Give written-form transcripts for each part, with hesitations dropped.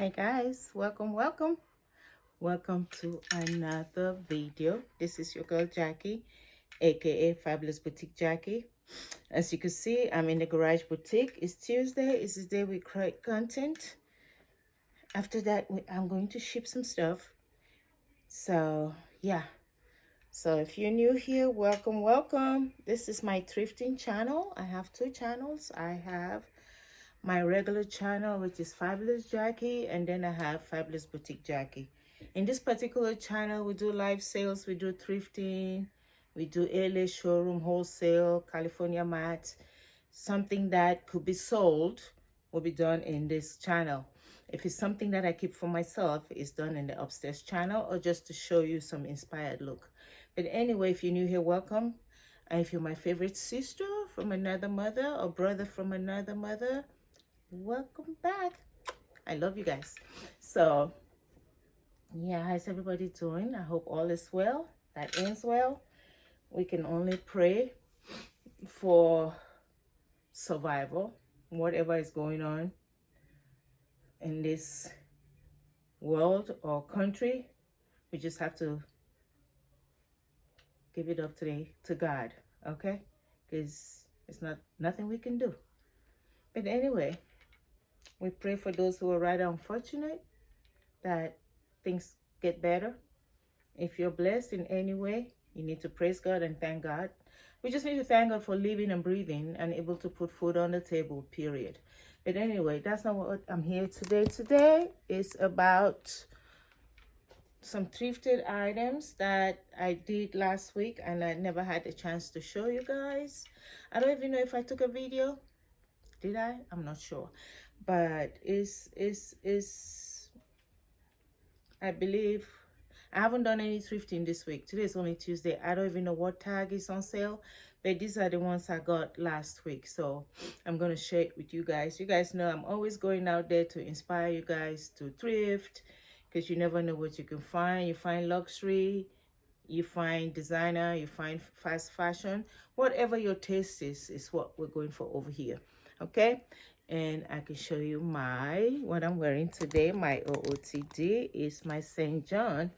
Hey guys, welcome to another video. This is your girl Jackie, aka Fabulous Boutique Jackie. As you can see, I'm in the garage boutique. It's Tuesday. It's the day we create content. After that, I'm going to ship some stuff. So yeah, so if you're new here, welcome. This is my thrifting channel. I have two channels. I have my regular channel, which is Fabulous Jackie, and then I have Fabulous Boutique Jackie. In this particular channel, we do live sales, we do thrifting, we do LA showroom wholesale, California mats. Something that could be sold will be done in this channel. If it's something that I keep for myself, it's done in the upstairs channel, or just to show you some inspired look. But anyway, if you're new here, welcome. And if you're my favorite sister from another mother or brother from another mother, welcome back. I love you guys. So yeah, how's everybody doing? I hope all is well. That ends well. We can only pray for survival, whatever is going on in this world or country. We just have to give it up today to God, okay? Because it's nothing we can do. But anyway, we pray for those who are rather unfortunate that things get better. If you're blessed in any way, you need to praise God and thank God. We just need to thank God for living and breathing and able to put food on the table, period. But anyway, that's not what I'm here today. Today is about some thrifted items that I did last week and I never had a chance to show you guys. I don't even know if I took a video. Did I? I'm not sure. But I believe I haven't done any thrifting this week. Today is only Tuesday. I don't even know what tag is on sale, but these are the ones I got last week. So I'm going to share it with you guys. You guys know I'm always going out there to inspire you guys to thrift, because you never know what you can find. You find luxury, you find designer, you find fast fashion. Whatever your taste is what we're going for over here. Okay? And I can show you what I'm wearing today. My OOTD is my St. John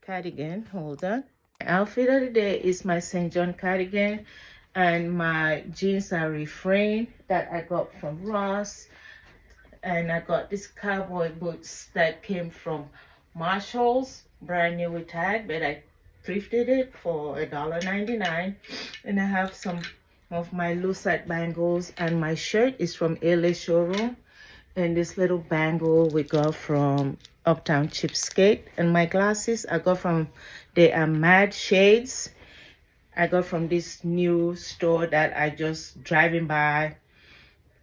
cardigan. Hold on. Outfit of the day is my St. John cardigan, and my jeans are Refrain that I got from Ross. And I got this cowboy boots that came from Marshall's, brand new with tag, but I thrifted it for $1.99. And I have some of my lucite bangles, and my shirt is from LA showroom, and this little bangle we got from Uptown Cheapskate. And my glasses I got from, they are Mad Shades. I got from this new store that I just driving by,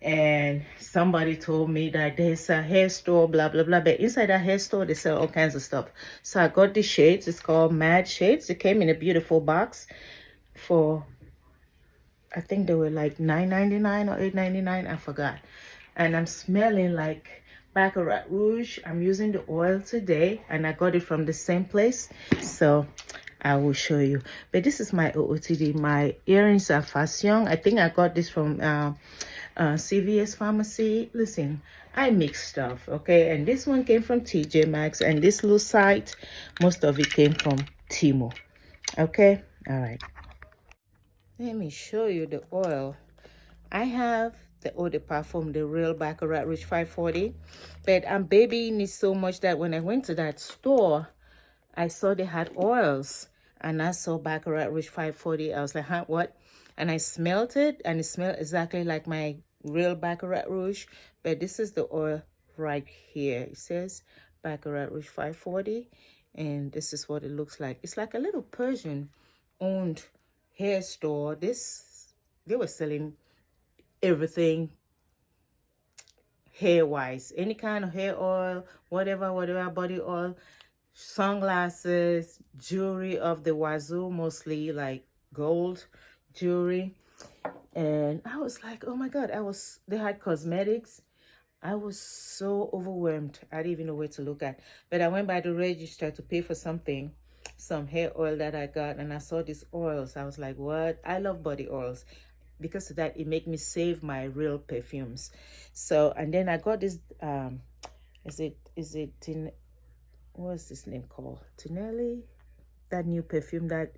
and somebody told me that there's a hair store, blah blah blah, but inside that hair store they sell all kinds of stuff. So I got these shades. It's called Mad Shades. It came in a beautiful box for, I think they were like $9.99 or $8.99, I forgot. And I'm smelling like Baccarat Rouge. I'm using the oil today, and I got it from the same place, so I will show you. But this is my OOTD. My earrings are Fashion. I think I got this from CVS Pharmacy. Listen, I mix stuff, okay? And this one came from TJ Maxx, and this lucite, most of it came from Timo, okay? All right. Let me show you the oil. I have the eau de parfum, the real Baccarat Rouge 540, but I'm babying it so much that when I went to that store, I saw they had oils, and I saw Baccarat Rouge 540. I was like, huh, what? And I smelled it, and it smelled exactly like my real Baccarat Rouge, but this is the oil right here. It says Baccarat Rouge 540, and this is what it looks like. It's like a little Persian-owned hair store. They were selling everything hair-wise, any kind of hair oil, whatever, body oil, sunglasses, jewelry of the wazoo, mostly like gold jewelry. And I was like, oh my God, they had cosmetics. I was so overwhelmed. I didn't even know where to look at. But I went by the register to pay for something, some hair oil that I got, and I saw these oils. I was like, what? I love body oils. Because of that, it made me save my real perfumes. So, and then I got this is it what's this name called? Tinelli? That new perfume that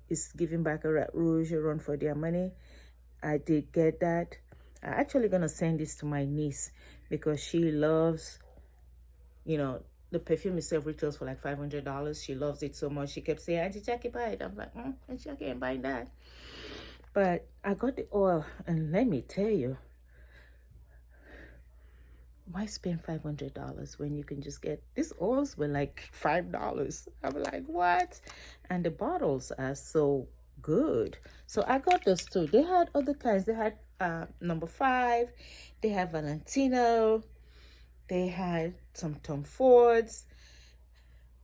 is giving back a rouge a run for their money. I did get that. I'm actually gonna send this to my niece because she loves, the perfume itself retails for like $500. She loves it so much. She kept saying, Auntie Jackie, buy it. I'm like, Auntie Jackie ain't buying that. But I got the oil, and let me tell you, why spend $500 when you can just get these oils were like $5? I'm like, what? And the bottles are so good. So I got those too. They had other kinds. They had number 5. They had Valentino. They had some Tom Fords.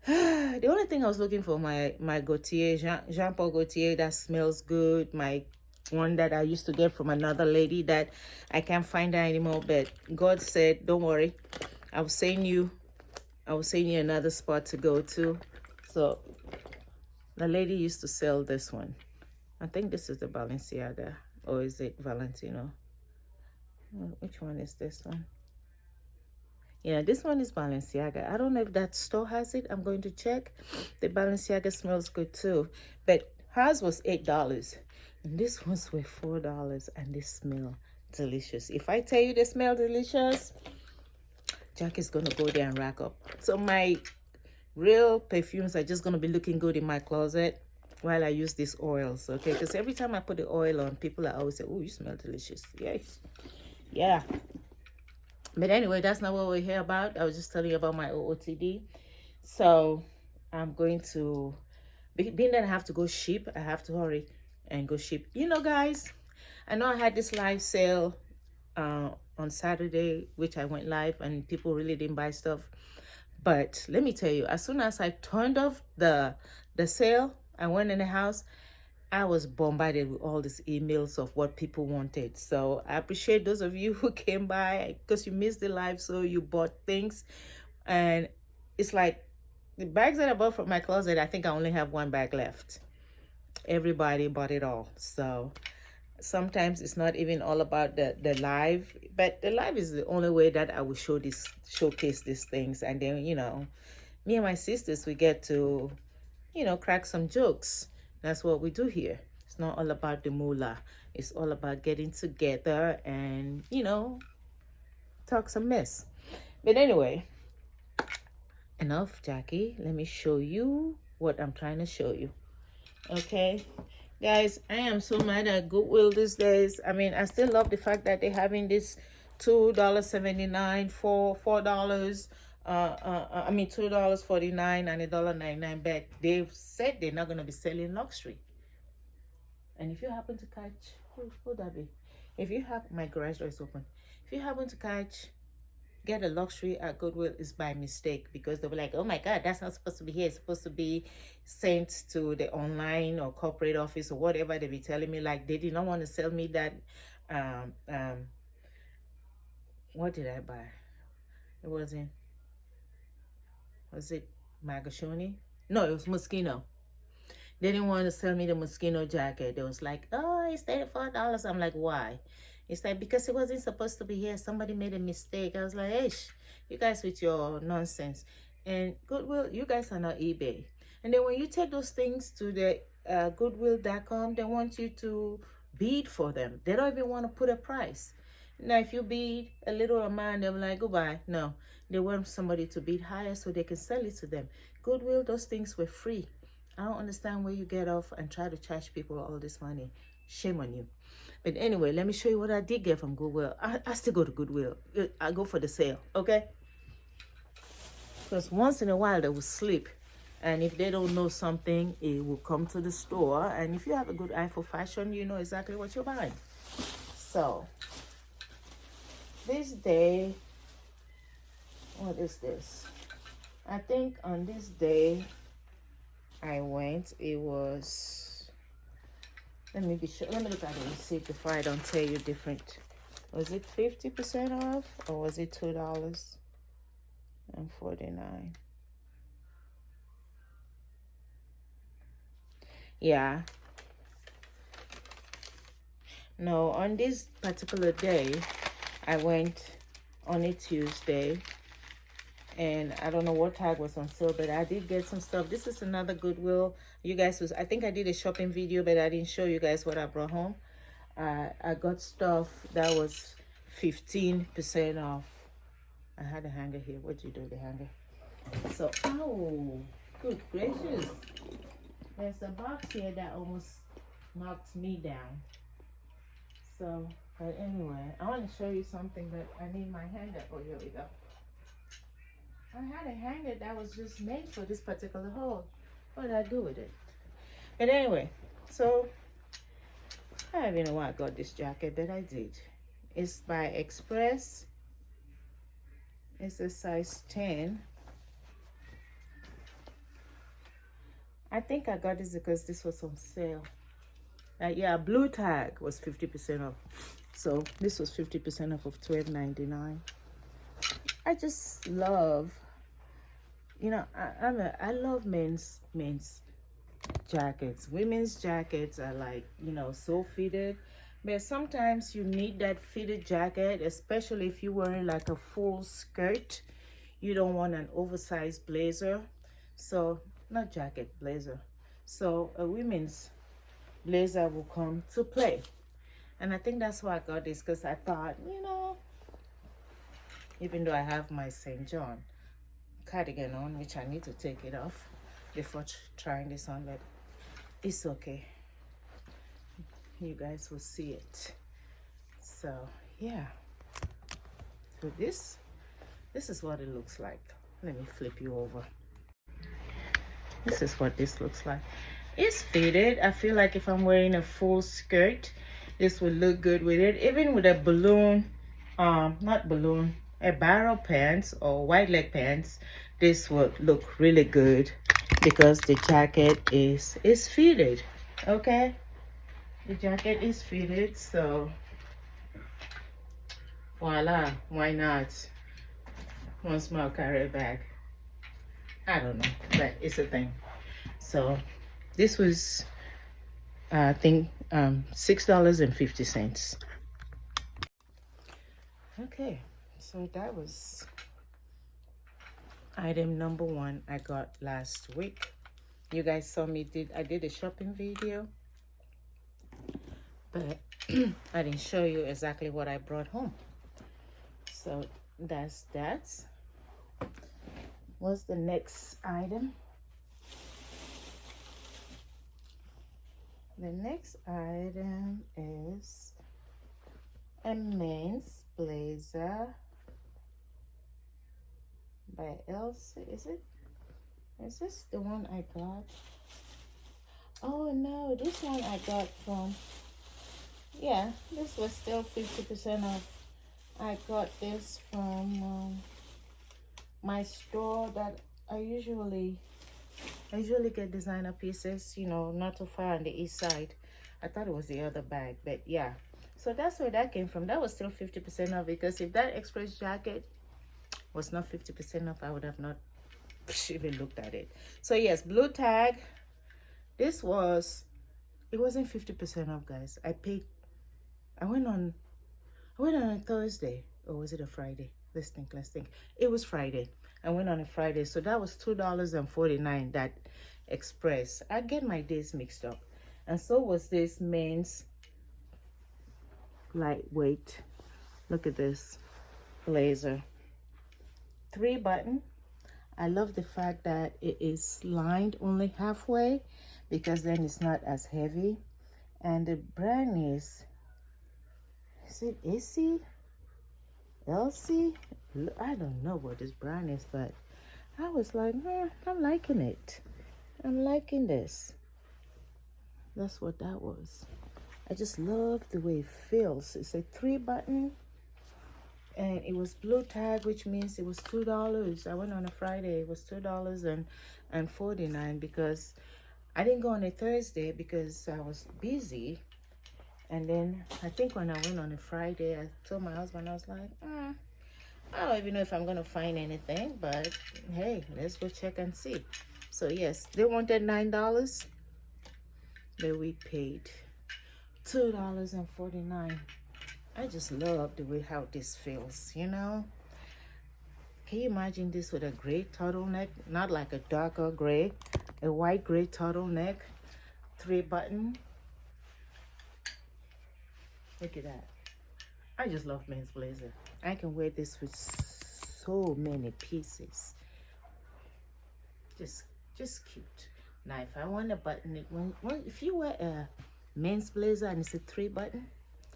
The only thing I was looking for, my Gaultier, Jean Paul Gaultier, that smells good. My one that I used to get from another lady that I can't find her anymore, but God said, don't worry, I will send you another spot to go to. So the lady used to sell this one. I think this is the Balenciaga, or is it Valentino? Which one is this one? Yeah, this one is Balenciaga. I don't know if that store has it. I'm going to check. The Balenciaga smells good too, but hers was $8. And this ones were $4, and they smell delicious. If I tell you they smell delicious, Jackie's gonna go there and rack up. So my real perfumes are just gonna be looking good in my closet while I use these oils, okay? Because every time I put the oil on, people are always say, oh, you smell delicious. Yes. Yeah. But anyway, that's not what we're here about. I was just telling you about my OOTD. So I'm going to, being that I have to go ship, I have to hurry and go ship. Guys, I know I had this live sale on Saturday, which I went live, and people really didn't buy stuff. But let me tell you, as soon as I turned off the sale, I went in the house, I was bombarded with all these emails of what people wanted. So I appreciate those of you who came by because you missed the live, so you bought things. And it's like the bags that I bought from my closet, I think I only have one bag left. Everybody bought it all. So sometimes it's not even all about the live, but the live is the only way that I will showcase these things. And then, me and my sisters, we get to, crack some jokes. That's what we do here. It's not all about the moolah. It's all about getting together and, talk some mess. But anyway, enough, Jackie. Let me show you what I'm trying to show you. Okay, guys, I am so mad at Goodwill these days. I mean, I still love the fact that they're having this $2.79 for $4. I mean $2.49 and $1.99, but they've said they're not going to be selling luxury. And if you happen to catch, who that be? If you have, my garage door is open. If you happen to get a luxury at Goodwill, is by mistake, because they were like, oh my God, that's not supposed to be here. It's supposed to be sent to the online or corporate office or whatever they be telling me. Like, they did not want to sell me that. What did I buy? Was it Magashoni? No, it was Moschino. They didn't want to sell me the Moschino jacket. They was like, oh, it's $34. I'm like, why? It's like, because it wasn't supposed to be here. Somebody made a mistake. I was like, hey, you guys with your nonsense. And Goodwill, you guys are not eBay. And then when you take those things to the Goodwill.com, they want you to bid for them. They don't even want to put a price. Now, if you bid a little amount, they're like, goodbye. No, they want somebody to bid higher so they can sell it to them. Goodwill, those things were free. I don't understand where you get off and try to charge people all this money. Shame on you. But anyway, let me show you what I did get from Goodwill. I still go to Goodwill. I go for the sale, okay? Because once in a while, they will slip. And if they don't know something, it will come to the store. And if you have a good eye for fashion, you know exactly what you're buying. So, this day, what is this? I think on this day I went, it was, let me be sure, let me look at the receipt before I don't tell you different. Was it 50% off, or was it $2.49? Yeah. No, on this particular day, I went on a Tuesday. and I don't know what tag was on sale, but I did get some stuff. This is another Goodwill. You guys was, I think I did a shopping video, but I didn't show you guys what I brought home. I got stuff that was 15% off. I had a hanger here. What'd you do with the hanger? So, oh, good gracious. There's a box here that almost knocked me down. So, but anyway, I want to show you something, but I need my hanger. Oh, here we go. I had a hanger that was just made for this particular hole. What did I do with it? But anyway, so I don't even know why I got this jacket, but I did. It's by Express. It's a size 10. I think I got this because this was on sale. Yeah, blue tag was 50% off. So this was 50% off of $12.99. I just love, you know, I love men's jackets. Women's jackets are like, you know, so fitted. But sometimes you need that fitted jacket, especially if you're wearing like a full skirt. You don't want an oversized blazer. So, not jacket, blazer. So a women's blazer will come to play. And I think that's why I got this, because I thought, you know, even though I have my St. John cardigan on, which I need to take it off before trying this on, but it's okay. You guys will see it. So yeah, so this is what it looks like. Let me flip you over. This is what this looks like. It's fitted. I feel like if I'm wearing a full skirt, this would look good with it. Even with a balloon, not balloon, a barrel pants or wide leg pants, this would look really good because the jacket is fitted. Okay, the jacket is fitted, so voila, why not? One small carry bag. I don't know, but it's a thing. So this was I think $6.50. Okay, so that was item number 1 I got last week. You guys saw me I did a shopping video, but I didn't show you exactly what I brought home. So that's that. What's the next item? The next item is a men's blazer by Elsie. Is this the one I got? Oh no, this one I got from, yeah, this was still 50% off. I got this from my store that I usually get designer pieces, you know, not too far on the east side. I thought it was the other bag, but yeah. So that's where that came from. That was still 50% off, because if that express jacket was not 50% off, I would have not even looked at it. So yes, blue tag. This was, it wasn't 50% off, guys. I went on a Thursday, or was it a Friday? Let's think. It was Friday. I went on a Friday, so that was $2.49, that express. I get my days mixed up. And so was this men's lightweight. Look at this blazer. 3-button. I love the fact that it is lined only halfway, because then it's not as heavy. And the brand is it AC? Elsie? I don't know what this brand is, but I was like, I'm liking it. I'm liking this. That's what that was. I just love the way it feels. It's a 3-button, and it was blue tag, which means it was $2. I went on a Friday. It was $2.49, because I didn't go on a Thursday because I was busy. And then I think when I went on a Friday, I told my husband, I was like, I don't even know if I'm going to find anything, but hey, let's go check and see. So yes, they wanted $9, but we paid $2.49. I just love the way how this feels, you know. Can you imagine this with a gray turtleneck? Not like a darker gray, a white gray turtleneck, 3-button. Look at that. I just love men's blazer. I can wear this with so many pieces. Just cute. Now, if I want to button it, if you wear a men's blazer and it's a 3-button,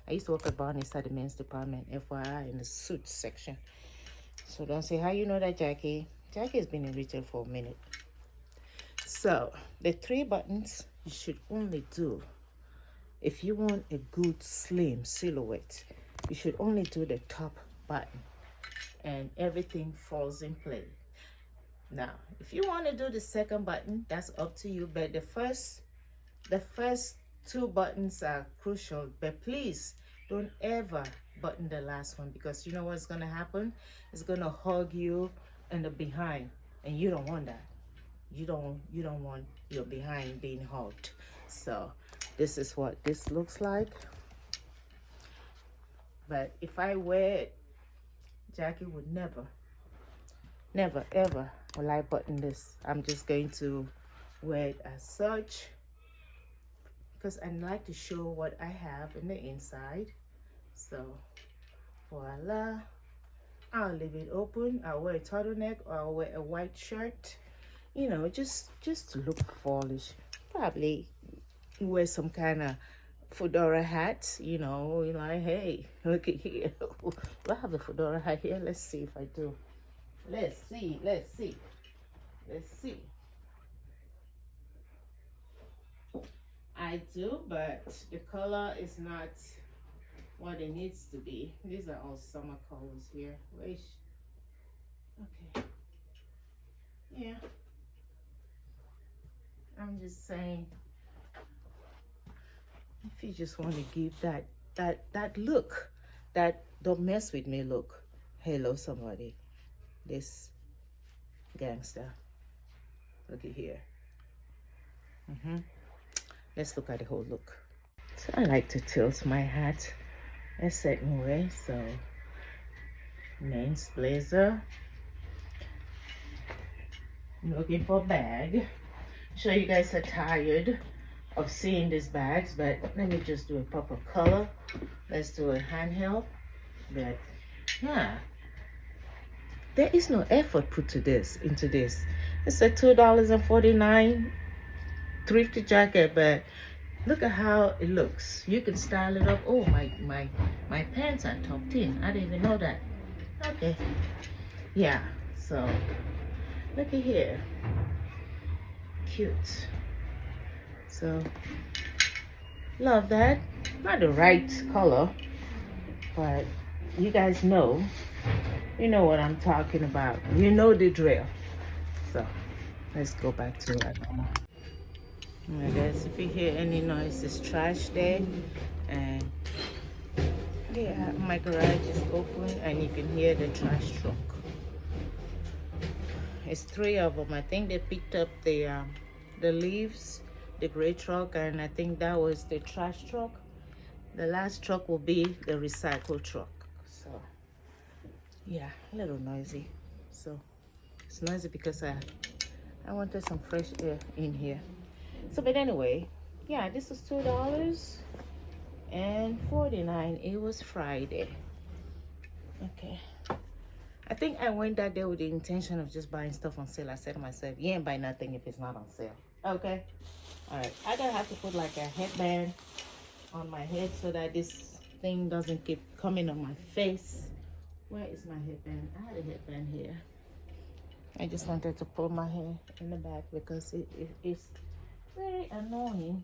I used to work at Barney's at the men's department, FYI, in the suits section. So don't say, how you know that, Jackie? Jackie has been in retail for a minute. So the 3 buttons you should only do, if you want a good slim silhouette, you should only do the top button and everything falls in place. Now, if you want to do the second button, that's up to you, but the first 2 buttons are crucial. But please don't ever button the last one, because you know what's going to happen? It's going to hug you in the behind, and you don't want that. You don't want your behind being hugged. So this is what this looks like. But if I wear it, Jackie would never ever will I button this. I'm just going to wear it as such, because I like to show what I have in the inside. So voila, I'll leave it open. I'll wear a turtleneck, or I'll wear a white shirt, you know, just to look fallish. Probably wear some kind of fedora hat, you know, like, hey, look at here. Do I have a fedora hat here? Let's see if I do. Let's see. I do, but the color is not what it needs to be. These are all summer colors here. Wait. Okay. Yeah. I'm just saying, if you just want to give that look, that don't mess with me look. Hello, somebody. This gangster. Look at here. Let's look at the whole look. So I like to tilt my hat a certain way. So men's blazer. I'm looking for a bag. I'm sure you guys are tired of seeing these bags, but let me just do a proper color. Let's do a handheld. But yeah, there is no effort put into this. It's a $2.49 thrifted jacket, but look at how it looks. You can style it up. Oh, my pants are tucked in. I didn't even know that. Okay. Yeah, so look at here. Cute. So love that. Not the right color, but you guys know. You know what I'm talking about. You know the drill. So let's go back to that normal. Alright guys, if you hear any noise, it's trash there, and yeah, my garage is open and you can hear the trash truck. It's 3 of them. I think they picked up the leaves, the gray truck, and I think that was the trash truck. The last truck will be the recycle truck. So yeah, a little noisy. So it's noisy because I wanted some fresh air in here. So but anyway, yeah, this was $2.49. It was Friday. Okay, I think I went that day with the intention of just buying stuff on sale. I said to myself, you ain't buy nothing if it's not on sale. Okay, all right, I gotta have to put like a headband on my head so that this thing doesn't keep coming on my face. Where is my headband? I had a headband here. I just wanted to pull my hair in the back because it's very annoying.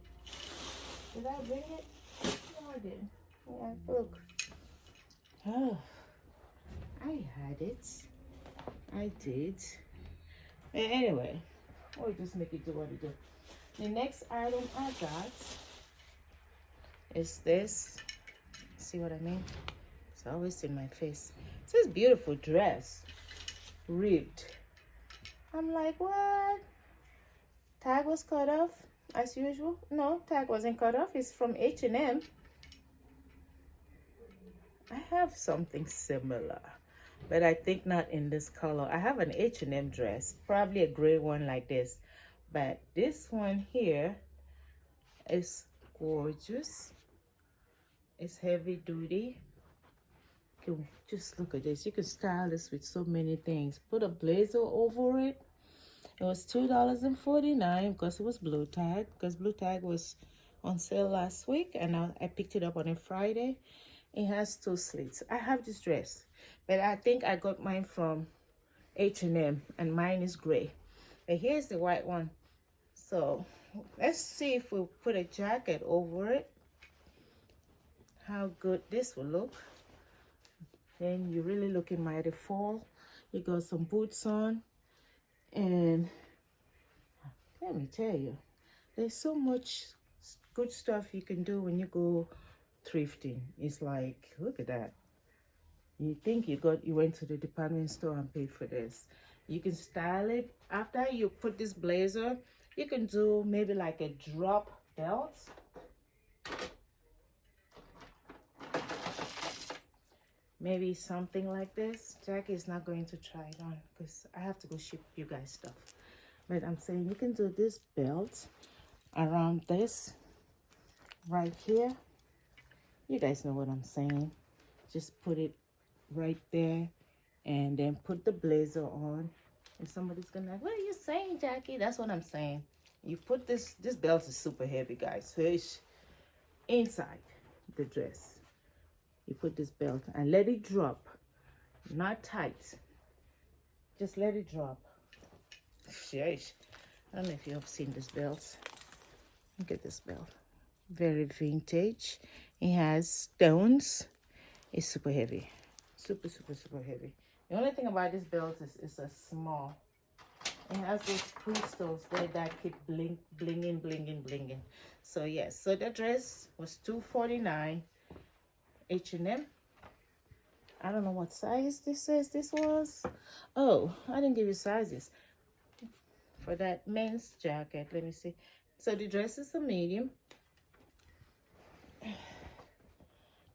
Did I bring it? No, I didn't. Yeah, look. Oh, I had it. I did. Anyway, we'll just make it do what it do. The next item I got is this. See what I mean? It's always in my face. It's this beautiful dress. Ribbed. I'm like, what? Tag was cut off as usual. No, tag wasn't cut off. It's from H&M. I have something similar. but I think not in this color. I have an H&M dress, probably a gray one like this, but this one here is gorgeous. It's heavy duty. You can just look at this. You can style this with so many things. Put a blazer over it. It was $2.49 because it was blue tag, because blue tag was on sale last week, and I picked it up on a Friday. It has 2 slits. I have this dress, but I think I got mine from H&M, and mine is gray. But here's the white one. So let's see if we put a jacket over it, how good this will look. Then you're really looking mighty fall. You got some boots on, and let me tell you, there's so much good stuff you can do when you go thrifting. It's like, look at that. You think you went to the department store and paid for this. You can style it. After you put this blazer, you can do maybe like a drop belt. Maybe something like this. Jackie is not going to try it on because I have to go ship you guys stuff. But I'm saying you can do this belt around this right here. You guys know what I'm saying. Just put it right there and then put the blazer on. And somebody's gonna be like, what are you saying, Jackie? That's what I'm saying. You put this belt is super heavy, guys. So it's inside the dress. You put this belt and let it drop, not tight. Just let it drop. Sheesh. I don't know if you have seen this belt. Look at this belt. Very vintage. It has stones. It's super heavy. Super, super, super heavy. The only thing about this belt is it's a small. It has those crystals there that keep blinging, blinging. So yes, so the dress was $2.49. H&M. I don't know what size this says this was. Oh, I didn't give you sizes for that men's jacket. Let me see. So the dress is a medium.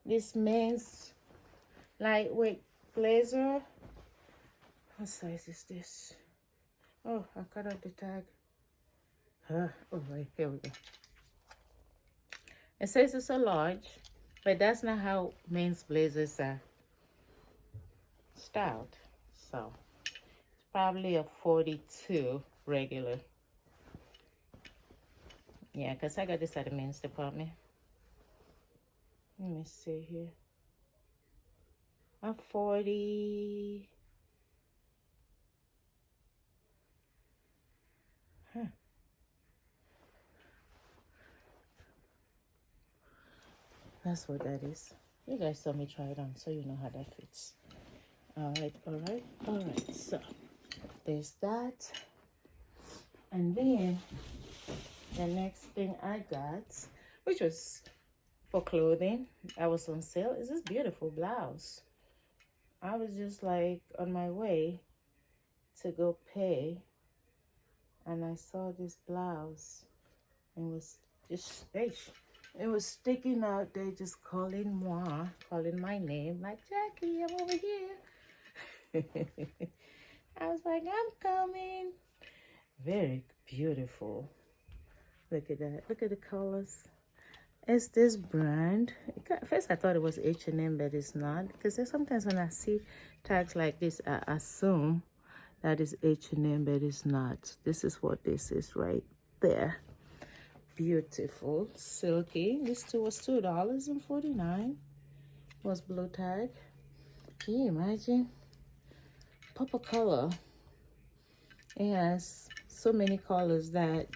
This men's lightweight blazer. What size is this? Oh, I cut out the tag. Oh, right, here we go. It says it's a large, but that's not how men's blazers are styled. So it's probably a 42 regular. Yeah, because I got this at the men's department. Let me see here. A 40. Huh. That's what that is. You guys saw me try it on, so you know how that fits. All right. So there's that. And then the next thing I got, which was for clothing, I was on sale, is this beautiful blouse. I was just like on my way to go pay, and I saw this blouse and was just, it was sticking out there, just calling my name, like, Jackie, I'm over here. I was like, I'm coming. Very beautiful. Look at that. Look at the colors. It's this brand. First I thought it was H&M, but it's not, because sometimes when I see tags like this, I assume that is H&M, but it's not. This is what this is right there. Beautiful, silky. This too was $2.49. Was blue tag. Can you imagine? Purple color. It has so many colors that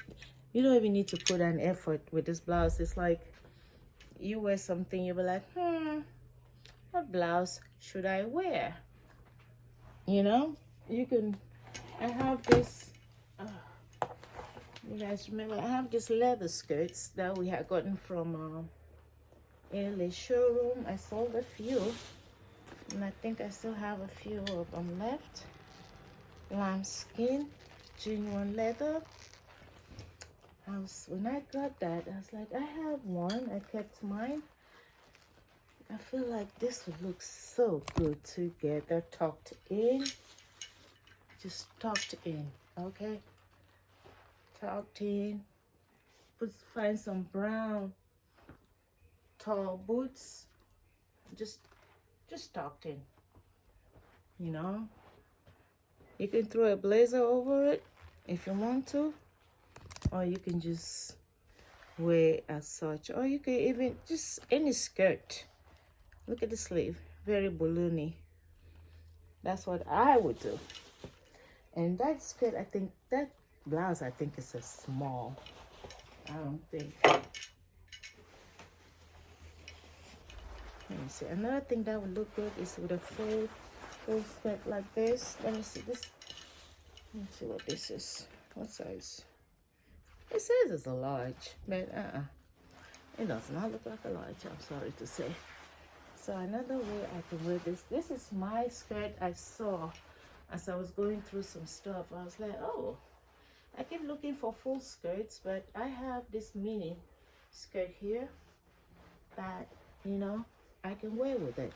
you don't even need to put an effort with this blouse. It's like you wear something, you'll be like, what blouse should I wear? You know, you can. I have this. You guys remember? I have this leather skirts that we had gotten from LA showroom. I sold a few, and I think I still have a few of them left. Lambskin, genuine leather. When I got that, I was like, I have one. I kept mine. I feel like this would look so good together, tucked in. Just tucked in, okay? Tucked in. Find some brown tall boots. Just tucked in. You know? You can throw a blazer over it if you want to. Or you can just wear as such. Or you can even just any skirt. Look at the sleeve. Very balloony. That's what I would do. And that skirt, I think, that blouse, I think is a small. I don't think. Let me see. Another thing that would look good is with a full skirt like this. Let me see this. Let me see what this is. What size? It says it's a large, but it does not look like a large, I'm sorry to say. So another way I can wear this. This is my skirt I saw as I was going through some stuff. I was like, oh, I keep looking for full skirts, but I have this mini skirt here that, you know, I can wear with it.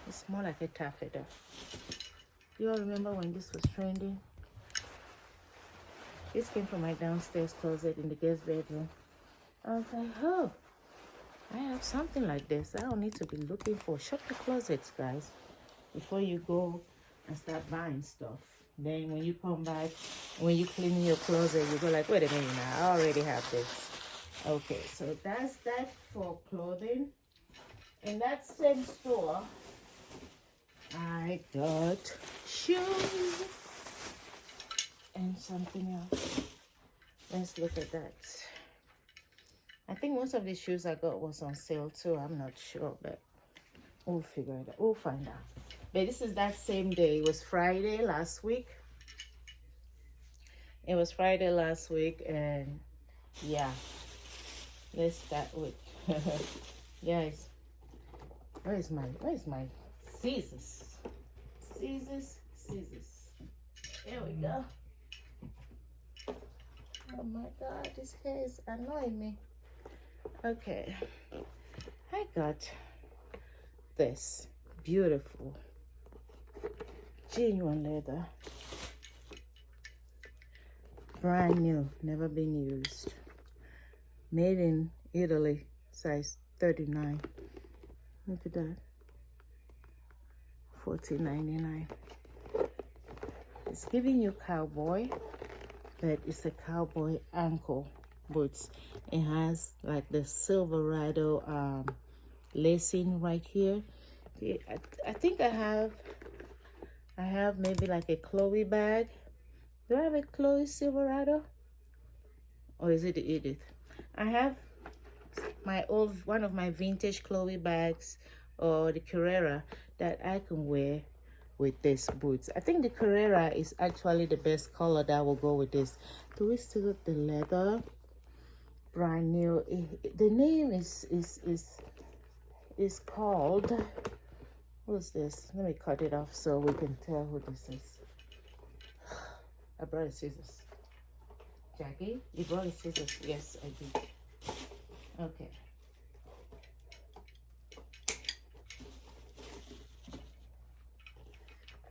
It's more like a taffeta. You all remember when this was trending? This came from my downstairs closet in the guest bedroom. I was like, oh, I have something like this. I don't need to be looking for. Shop the closets, guys, before you go and start buying stuff. Then when you come back, when you clean your closet, you go like, wait a minute now, I already have this. Okay, so that's that for clothing. In that same store, I got shoes and something else. Let's look at that. I think most of the shoes I got was on sale too. I'm not sure, but we'll figure it out. We'll find out. But this is that same day. It was Friday last week. It was Friday last week, and yeah. Let's start with guys. Where's my scissors? Scissors. There we go. Oh my God, this hair is annoying me. Okay, I got this beautiful genuine leather, brand new, never been used, made in Italy, size 39. Look at that, $14.99. It's giving you cowboy, but it's a cowboy ankle boots. It has like the Silverado lacing right here. I think I have maybe like a Chloe bag. Do I have a Chloe Silverado, or is it the Edith? I have my one of my vintage Chloe bags, or the Carrera, that I can wear with this boots. I think the Carrera is actually the best color that will go with this. Do we still have the leather? Brand new. The name is called, what's this? Let me cut it off so we can tell who this is. I brought the scissors. Jackie, you brought the scissors? Yes, I did. Okay.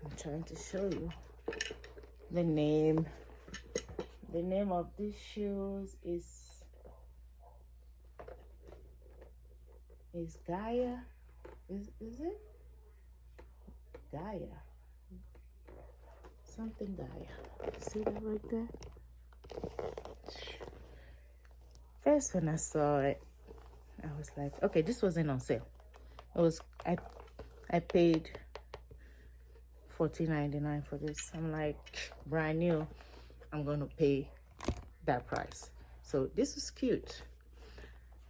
I'm trying to show you the name. The name of these shoes is Gaia. Is it? Gaia. Something Gaia. See that right there? First when I saw it, I was like, okay, this wasn't on sale. It was, I paid $14.99 for this. I'm like, brand new, I'm gonna pay that price. So this is cute.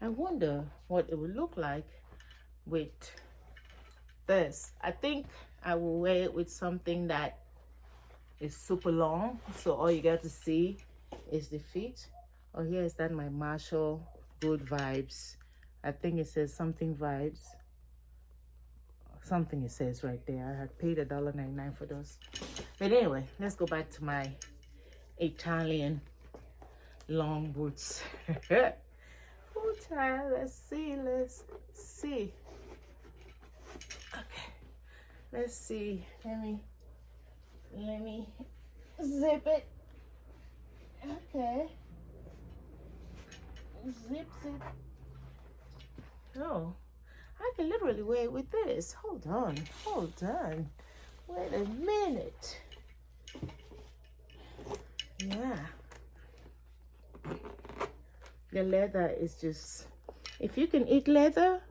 I wonder what it would look like with this. I think I will wear it with something that is super long, so all you got to see is the feet. Oh, here is that my Marshall Good Vibes. I think it says something vibes. Something it says right there. I had paid $1.99 for those. But anyway, let's go back to my Italian long boots. Ooh, tie. Let's see. Let's see. Okay. Let's see. Let me zip it. Okay. Zip. Oh, I can literally wear it with this. Hold on. Wait a minute. Yeah. The leather is just, if you can eat leather,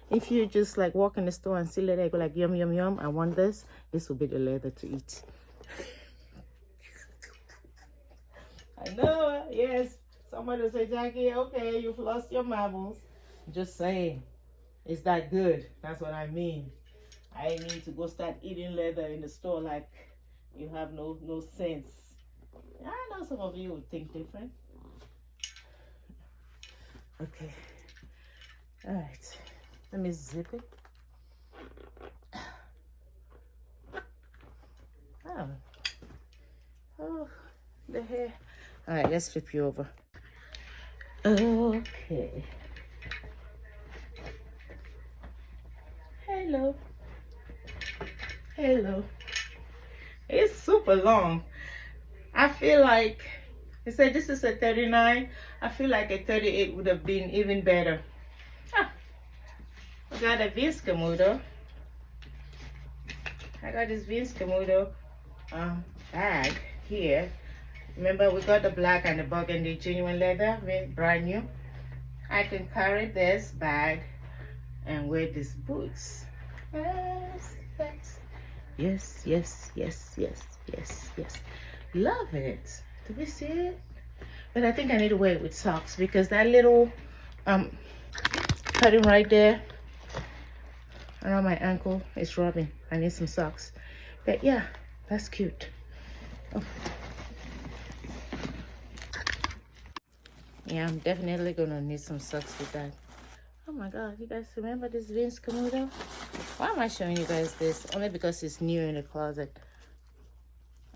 if you just like walk in the store and see leather, you go like, yum, yum, yum, I want this. This will be the leather to eat. I know, yes. Somebody will say, Jackie, okay, you've lost your marbles. Just saying, it's that good. That's what I mean. I need to go start eating leather in the store like you have no sense. I know some of you would think different. Okay. All right. Let me zip it. Oh, the hair. All right, let's flip you over. Okay. Hello. It's super long. I feel like, they said this is a 39. I feel like a 38 would have been even better. I got a Vince Camuto. I got this Vince Camuto bag here. Remember, we got the black and the burgundy genuine leather, brand new. I can carry this bag and wear these boots. Yes. Love it. Do we see it? But I think I need to wear it with socks because that little cutting right there around my ankle is rubbing. I need some socks. But yeah, that's cute. Oh. Yeah, I'm definitely gonna need some socks with that. Oh my god, you guys remember this Vince Camuto? Why am I showing you guys this? Only because it's new in the closet.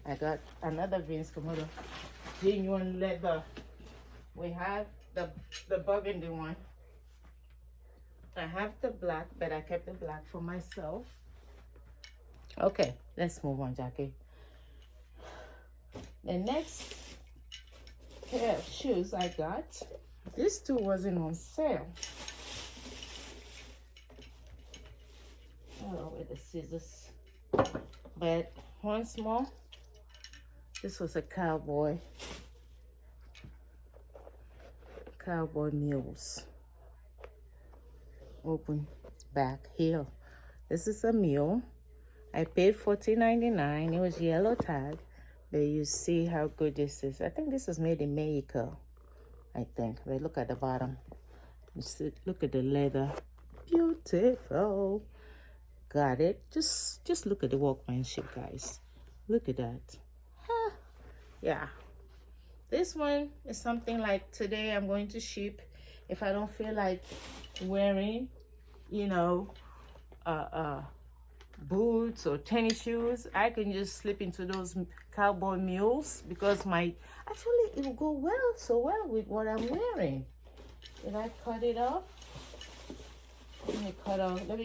I got another Vince Camuto, genuine leather. We have the burgundy one. I have the black, but I kept the black for myself. Okay, let's move on, Jackie. The next pair of shoes I got, this two wasn't on sale. Oh, with the scissors. But once more, this was a cowboy mules. Open back heel. This is a mule. I paid $14.99. It was yellow tag. But you see how good this is. I think this was made in Mexico. I think. But look at the bottom. You see, look at the leather. Beautiful. Got it. Just look at the workmanship, guys. Look at that. Huh. Yeah. This one is something like today I'm going to ship. If I don't feel like wearing, you know, boots or tennis shoes, I can just slip into those cowboy mules because actually it will go so well with what I'm wearing. Did I cut it off? Let me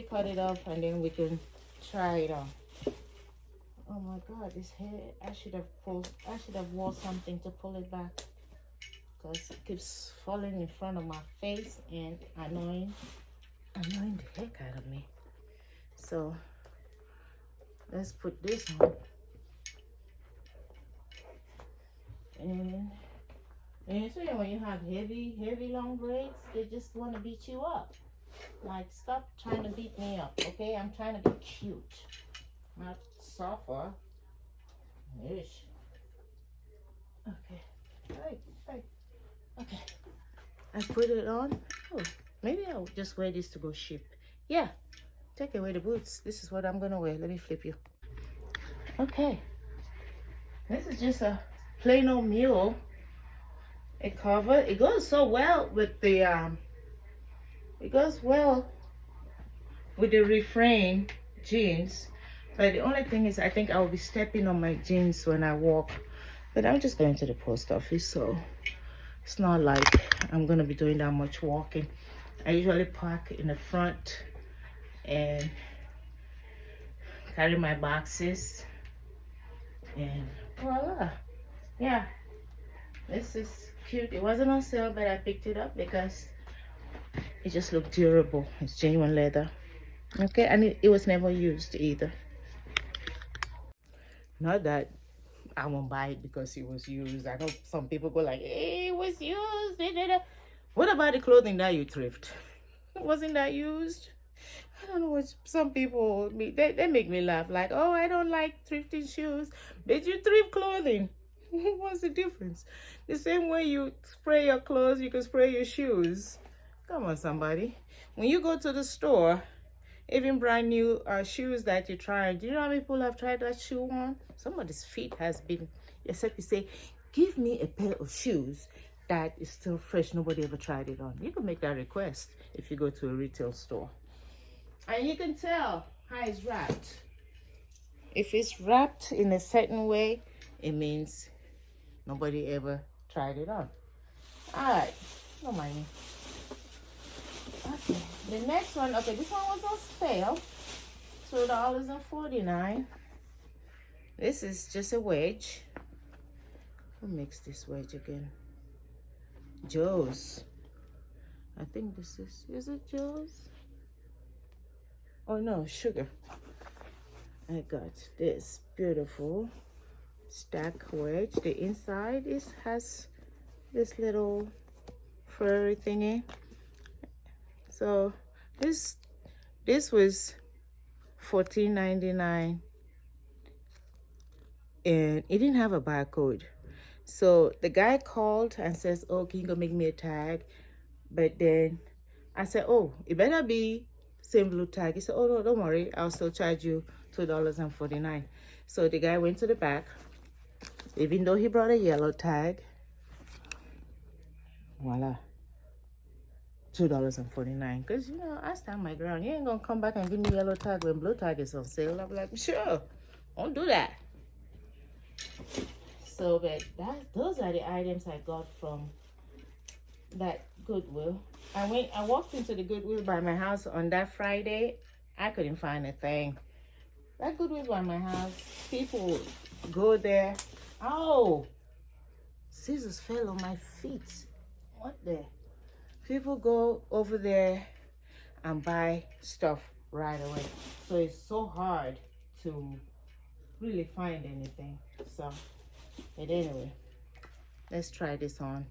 cut it off and then we can try it on. Oh my god, this hair, I should have worn something to pull it back because it keeps falling in front of my face and annoying the heck out of me. So let's put this on. And so when you have heavy long braids, they just want to beat you up. Like, stop trying to beat me up, okay? I'm trying to be cute, not suffer. Ish. Okay. Hey. Okay. I put it on. Oh, maybe I'll just wear this to go ship. Yeah. Take away the boots. This is what I'm gonna wear. Let me flip you. Okay. This is just a plain old mule. A cover. It goes so well with the refrain jeans. But the only thing is I think I'll be stepping on my jeans when I walk. But I'm just going to the post office, so It's not like I'm gonna be doing that much walking. I usually park in the front and carry my boxes, and voila. Yeah, this is cute. It wasn't on sale, but I picked it up because it just looked durable. It's genuine leather. Okay, and it was never used either. Not that I won't buy it because it was used. I know some people go like, hey, it was used. Da, da, da. What about the clothing that you thrift? Wasn't that used? I don't know what some people, they make me laugh. Like, oh, I don't like thrifting shoes. But you thrift clothing. What's the difference? The same way you spray your clothes, you can spray your shoes. Come on, somebody. When you go to the store, even brand new shoes that you tried, do you know how many people have tried that shoe on? Somebody's feet has been, except you say, give me a pair of shoes that is still fresh. Nobody ever tried it on. You can make that request if you go to a retail store. And you can tell how it's wrapped. If it's wrapped in a certain way, it means nobody ever tried it on. All right, no mind me. Okay, the next one, okay, this one was on sale, $2.49. This is just a wedge. Who makes this wedge again? Joe's. I think this is it Joe's? Oh no, Sugar. I got this beautiful stack wedge. The inside has this little furry thingy. So this was $14.99, and it didn't have a barcode. So the guy called and says, oh, can you go make me a tag? But then I said, oh, it better be same blue tag. He said, oh no, don't worry, I'll still charge you $2.49. So the guy went to the back, even though he brought a yellow tag. Voila, $2.49. Because you know, I stand my ground. You ain't gonna come back and give me yellow tag when blue tag is on sale. I'm like, sure, don't do that. So but those are the items I got from that Goodwill. I walked into the Goodwill by my house on that Friday. I couldn't find a thing. That Goodwill by my house, people go there. Oh, scissors fell on my feet. What the? People go over there and buy stuff right away. So it's so hard to really find anything. So, but anyway, let's try this on.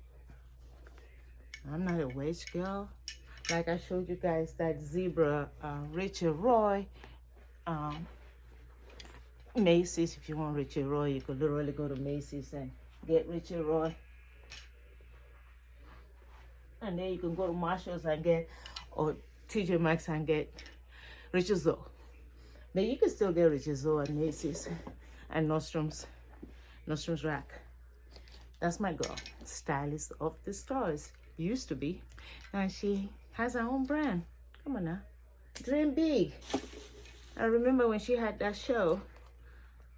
I'm not a wedge girl. Like I showed you guys that zebra Rachel Roy Macy's. If you want Rachel Roy, you could literally go to Macy's and get Rachel Roy. And then you can go to Marshall's and get, or TJ Maxx and get Rachel Zoe. Then you can still get Rachel Zoe at Macy's and Nordstrom's Rack. That's my girl, stylist of the stars. Used to be, and she has her own brand. Come on now, dream big. I remember when she had that show,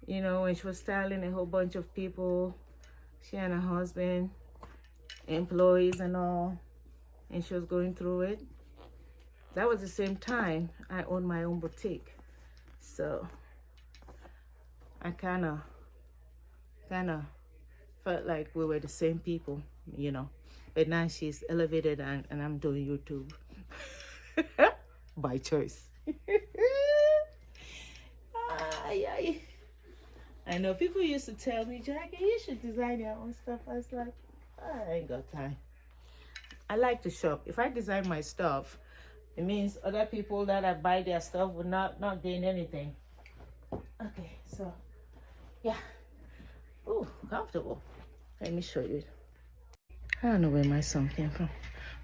you know, when she was styling a whole bunch of people, she and her husband, employees and all, and she was going through it. That was the same time I owned my own boutique, so I kind of felt like we were the same people, you know. But now she's elevated and I'm doing YouTube by choice. I know people used to tell me, Jackie, you should design your own stuff. I was like, I ain't got time. I like to shop. If I design my stuff, it means other people that I buy their stuff will not gain anything. Okay, so yeah. Oh, comfortable. Let me show you. I don't know where my son came from.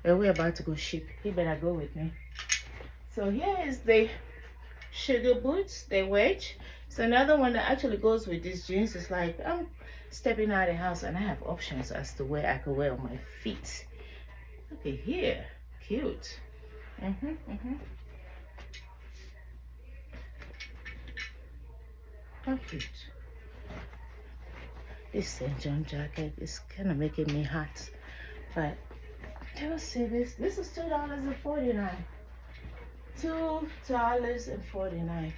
But we're about to go ship. He better go with me. So here is the Sugar boots, the wedge. So another one that actually goes with these jeans is like, I'm stepping out of the house and I have options as to where I can wear on my feet. Look at here. Cute. How cute. This St. John jacket is kind of making me hot. But you'll see this. This is $2.49. $2.49.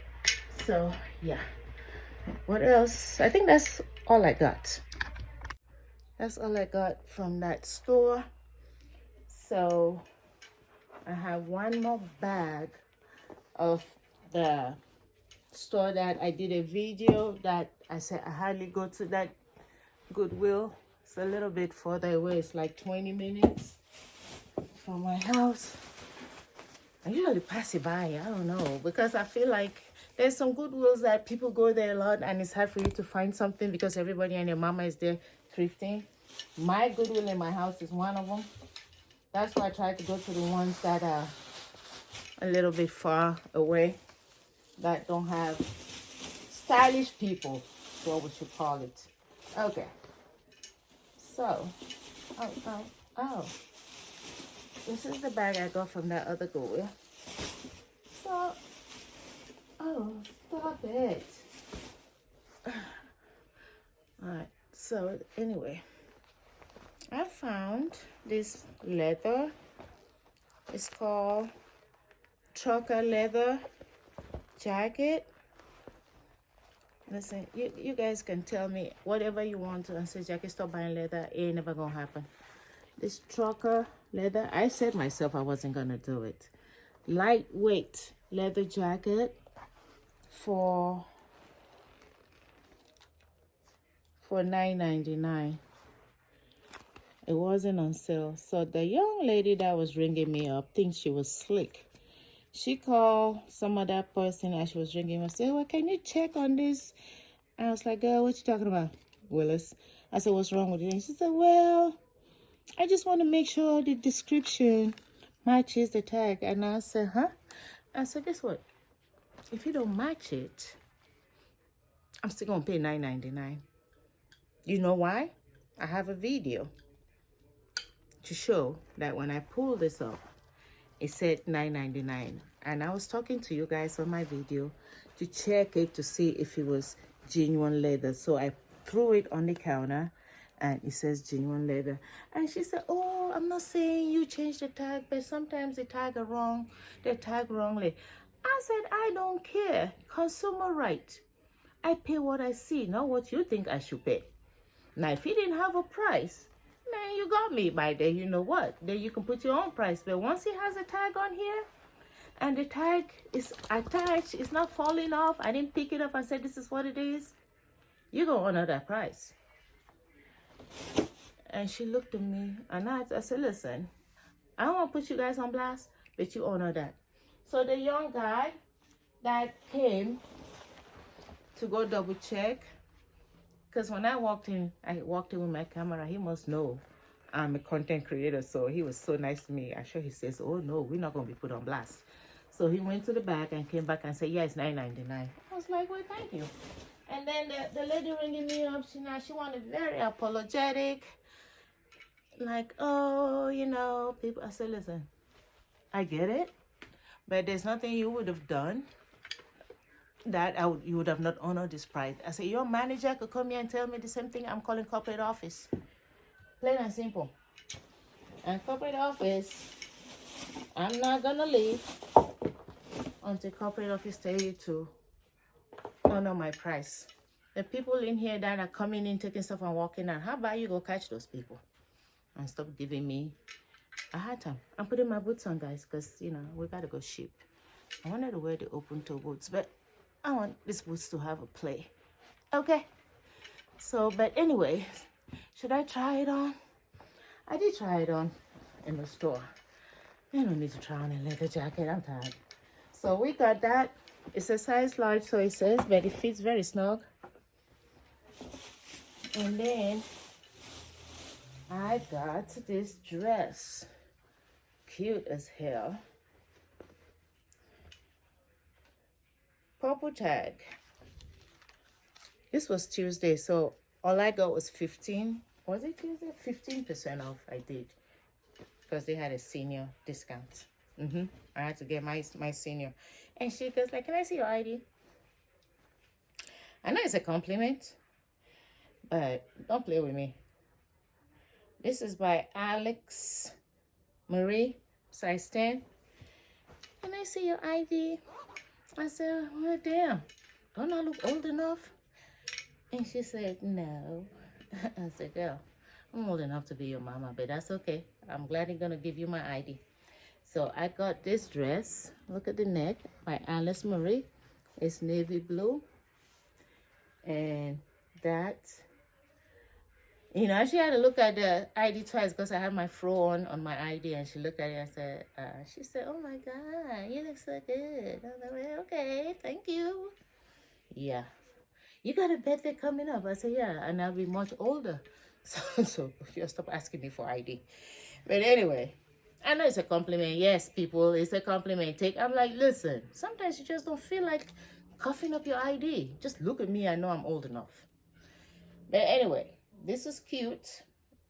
So yeah. What else? I think that's all I got. That's all I got from that store. So I have one more bag of the store that I did a video that I said I hardly go to that Goodwill. It's a little bit further away. It's like 20 minutes from my house. I usually pass it by. I don't know, because I feel like there's some Goodwills that people go there a lot and it's hard for you to find something because everybody and their mama is there thrifting. My Goodwill in my house is one of them. That's why I try to go to the ones that are a little bit far away, that don't have stylish people, is what we should call it. Okay. So, oh. This is the bag I got from that other Goodwill. So, oh, stop it. Alright, so anyway, I found this leather. It's called trucker leather jacket. Listen, you guys can tell me whatever you want to and say, Jackie, stop buying leather. It ain't never gonna happen. This trucker leather, I said myself I wasn't gonna do it. Lightweight leather jacket for $9.99. It wasn't on sale. So the young lady that was ringing me up thinks she was slick. She called some other person as she was ringing me and said, well, can you check on this? And I was like, girl, what you talking about, Willis? I said, what's wrong with it? And she said, well, I just want to make sure the description matches the tag. And I said, huh? I said, guess what? If you don't match it, I'm still going to pay $9.99. You know why? I have a video to show that when I pulled this up, it said $9.99. And I was talking to you guys on my video to check it to see if it was genuine leather. So I threw it on the counter and it says genuine leather. And she said, oh, I'm not saying you change the tag, but sometimes they tag wrong. They tag wrongly. I said, I don't care. Consumer right. I pay what I see, not what you think I should pay. Now, if you didn't have a price, man, you got me by there. You know what? Then you can put your own price. But once it has a tag on here, and the tag is attached, it's not falling off, I didn't pick it up and say this is what it is, you're going to honor that price. And she looked at me, and I said, listen, I don't want to put you guys on blast, but you honor that. So the young guy that came to go double check, because when I walked in with my camera. He must know I'm a content creator, so he was so nice to me. I'm sure he says, oh no, we're not going to be put on blast. So he went to the back and came back and said, yeah, it's $9.99. I was like, well, thank you. And then the lady ringing me up, she wanted very apologetic. Like, oh, you know, people. I said, listen, I get it, but there's nothing you would have done that you would have not honored this price. I said, your manager could come here and tell me the same thing. I'm calling corporate office. Plain and simple. And corporate office, I'm not gonna leave until corporate office tell you to honor my price. The people in here that are coming in, taking stuff and walking out, how about you go catch those people and stop giving me a hard time? I'm putting my boots on, guys, because, you know, we gotta go ship. I wanted to wear the open toe boots, but I want these boots to have a play. Okay. So, but anyway, should I try it on? I did try it on in the store. I don't need to try on a leather jacket. I'm tired. So we got that. It's a size large, so it says, but it fits very snug. And then I got this dress. Cute as hell. Purple tag. This was Tuesday, so all I got was 15. Was it Tuesday? 15% off I did. Because they had a senior discount. I had to get my senior. And she goes like, can I see your ID? I know it's a compliment, but don't play with me. This is by Alex Marie, size 10. Can I see your ID? I said, well, damn, don't I look old enough? And she said, no. I said, girl, I'm old enough to be your mama, but that's okay. I'm glad you're going to give you my ID. So I got this dress. Look at the neck by Alice Marie. It's navy blue. And that, you know, she had to look at the ID twice because I had my fro on my ID, and she looked at it and said, she said, oh my God, you look so good. I was like, okay, thank you. Yeah. You got a birthday coming up? I said, yeah, and I'll be much older. So just stop asking me for ID. But anyway, I know it's a compliment. Yes, people, it's a compliment. I'm like, listen, sometimes you just don't feel like coughing up your ID. Just look at me. I know I'm old enough. But anyway, this is cute.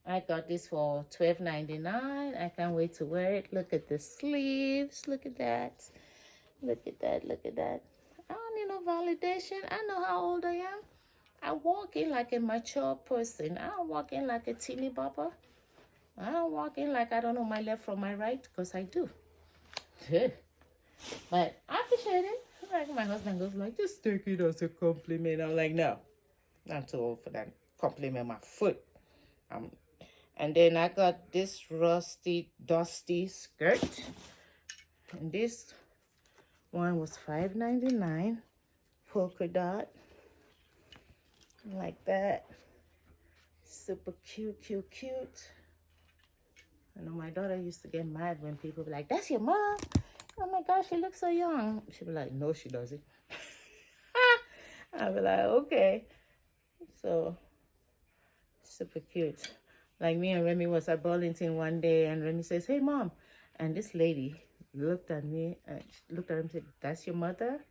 I got this for $12.99. I can't wait to wear it. Look at the sleeves. Look at that. Look at that. Look at that. I don't need no validation. I know how old I am. I walk in like a mature person. I don't walk in like a teeny bopper. I don't walk in like I don't know my left from my right, because I do. But I appreciate it. Like my husband goes like, just take it as a compliment. I'm like, no, I'm too old for that. Compliment my foot. And then I got this rusty, dusty skirt. And this one was $5.99. Polka dot. Like that. Super cute, cute, cute. I know my daughter used to get mad when people be like, that's your mom? Oh my gosh, she looks so young. She'd be like, no, she doesn't. I'd be like, okay. So, super cute. Like me and Remy was at Burlington one day, and Remy says, hey, Mom. And this lady looked at me, and she looked at him and said, that's your mother?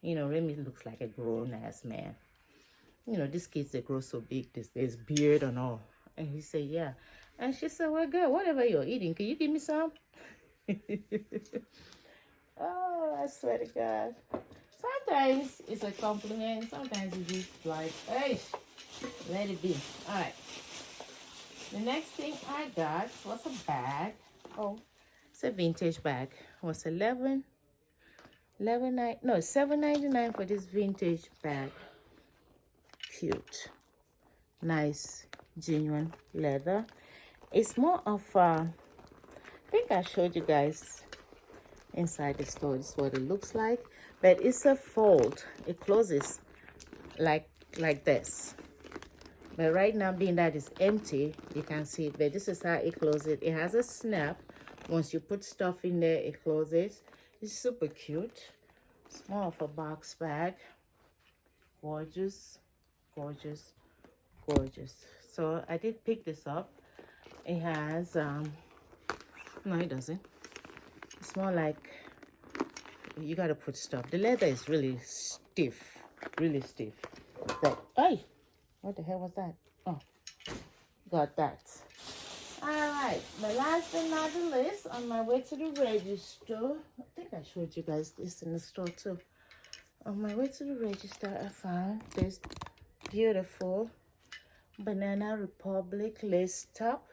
You know, Remy looks like a grown-ass man. You know, these kids, they grow so big, there's beard and all. And he said, yeah. And she said, well, girl, whatever you're eating, can you give me some? Oh, I swear to God. Sometimes it's a compliment. Sometimes it's just like, hey, let it be. All right. The next thing I got was a bag. Oh, it's a vintage bag. It was $7.99 for this vintage bag. Cute. Nice, genuine leather. It's more of I think I showed you guys inside the store. This is what it looks like, but it's a fold. It closes like this. But right now, being that it's empty, you can see it. But this is how it closes. It has a snap. Once you put stuff in there, it closes. It's super cute. It's more of a box bag. Gorgeous, gorgeous, gorgeous. So I did pick this up. It has no, it doesn't. It's more like you gotta put stuff. The leather is really stiff, really stiff. But hey, what the hell was that? Oh, got that. All right, the last but not the least, on my way to the register, I think I showed you guys this in the store too. On my way to the register, I found this beautiful Banana Republic lace top.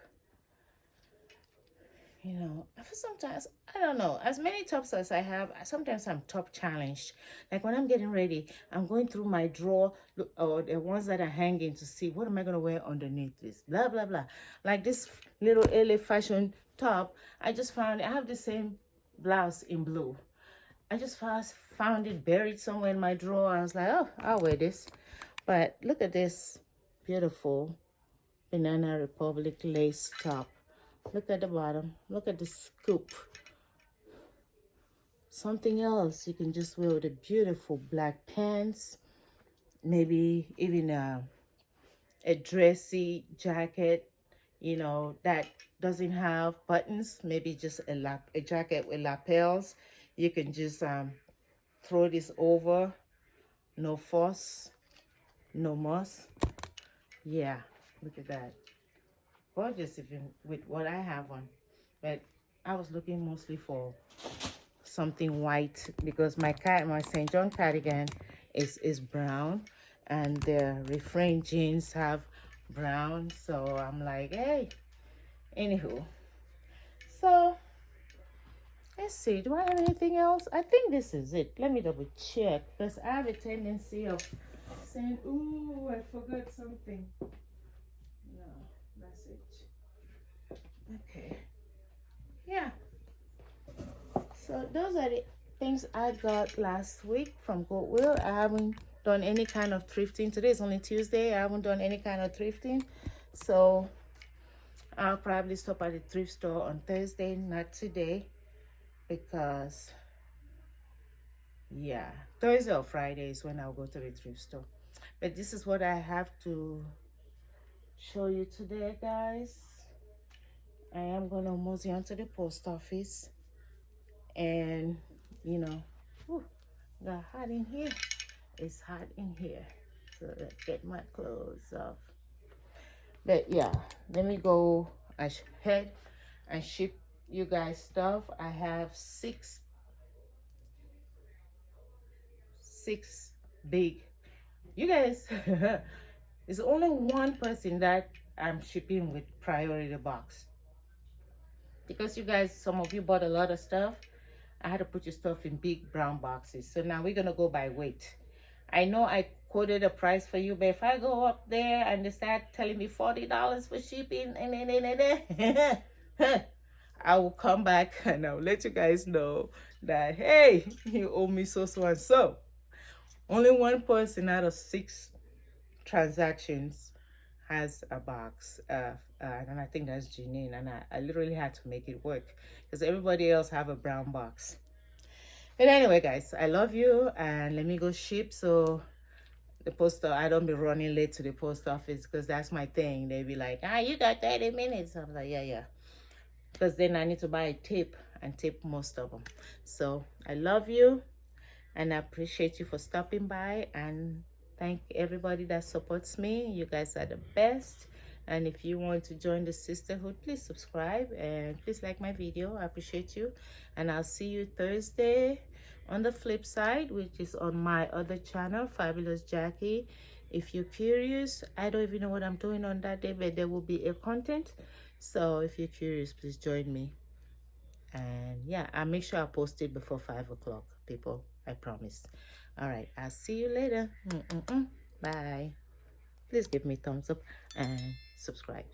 You know, for sometimes, I don't know, as many tops as I have, sometimes I'm top challenged. Like when I'm getting ready, I'm going through my drawer, or the ones that are hanging, to see what am I going to wear underneath this, blah, blah, blah. Like this little LA fashion top, I just found, I have the same blouse in blue. I just found it buried somewhere in my drawer. I was like, oh, I'll wear this. But look at this beautiful Banana Republic lace top. Look at the bottom. Look at the scoop. Something else you can just wear with a beautiful black pants. Maybe even a dressy jacket, you know, that doesn't have buttons. Maybe just a jacket with lapels. You can just throw this over. No fuss. No muss. Yeah, look at that. Gorgeous even with what I have on. But I was looking mostly for something white, because my St. John cardigan is brown, and the refrain jeans have brown. So I'm like, hey, Anywho, so let's see. Do I have anything else? I think this is it. Let me double check because I have a tendency of saying, "Ooh, I forgot something." No, that's it. Okay. Yeah. So those are the things I got last week from Goodwill. I haven't done any kind of thrifting. Today is only Tuesday. I haven't done any kind of thrifting. So I'll probably stop at the thrift store on Thursday, not today, because yeah, Thursday or Friday is when I'll go to the thrift store. But this is what I have to show you today, guys. I am gonna mosey on to the post office, and you know, whew, got hot in here. It's hot in here. So let's get my clothes off. But yeah, let me go ahead and ship you guys stuff. I have six big. You guys, there's only one person that I'm shipping with priority box. Because you guys, some of you bought a lot of stuff. I had to put your stuff in big brown boxes. So now we're gonna go by weight. I know I quoted a price for you, but if I go up there and they start telling me $40 for shipping, I will come back and I'll let you guys know that, hey, you owe me so and so. Only one person out of 6 transactions has a box, and I think that's Janine, and I literally had to make it work because everybody else have a brown box. But anyway, guys, I love you, and let me go ship so the I don't be running late to the post office, because that's my thing. They be like, you got 30 minutes. I'm like, yeah, because then I need to buy a tape and tape most of them. So I love you, and I appreciate you for stopping by, and thank everybody that supports me. You guys are the best. And if you want to join the sisterhood, please subscribe and please like my video. I appreciate you, and I'll see you Thursday on the flip side, which is on my other channel, Fabulous Jackie. If you're curious, I don't even know what I'm doing on that day, but there will be a content. So if you're curious, please join me. And yeah, I'll make sure I post it before 5 o'clock, people. I promise. All right, I'll see you later. Bye. Please give me thumbs up and subscribe.